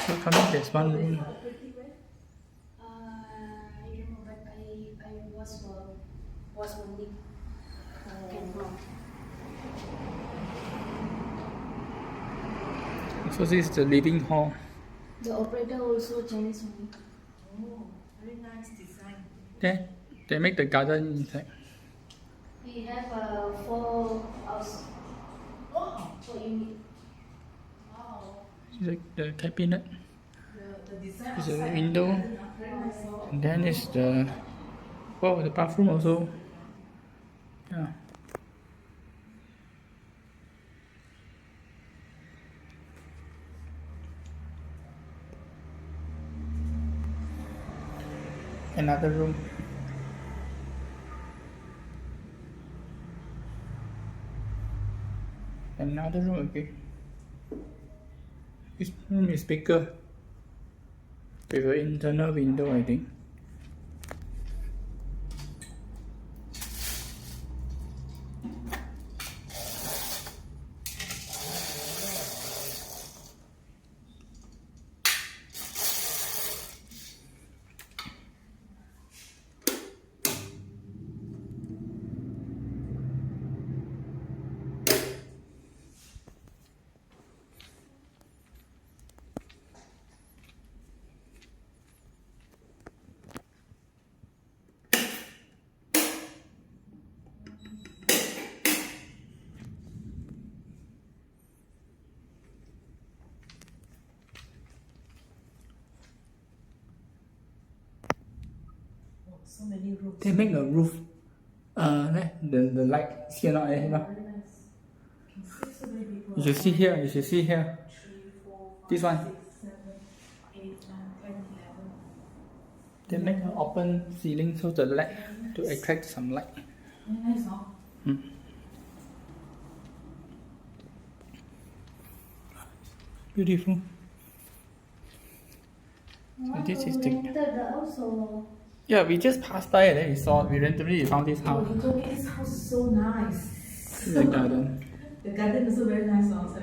So coming, there's one room. I don't know, but I was only So this is the living hall. the operator also Chinese only. Oh, very nice design. There, they make the garden inside. We have 4 house, Oh, 4 unit. wow. The cabinet. The design There's a outside window. very nice. Oh. And then is the the bathroom also. Yeah. Another room. Another room again. This room is bigger. With an internal window, I think. Oh, so many rooms. They make a roof. The light here not here. Very nice. Can see so many people. You should see here. You should see here. 3, 4, 5, This one. 6, 7, 8, 9, 10, 11. They make an open ceiling so the light to attract some light. Very nice, huh? Beautiful. So this is the Also. yeah. We just passed by and then we randomly found this Oh, house. you told me this house is so nice. This is the garden. The garden is also very nice, also.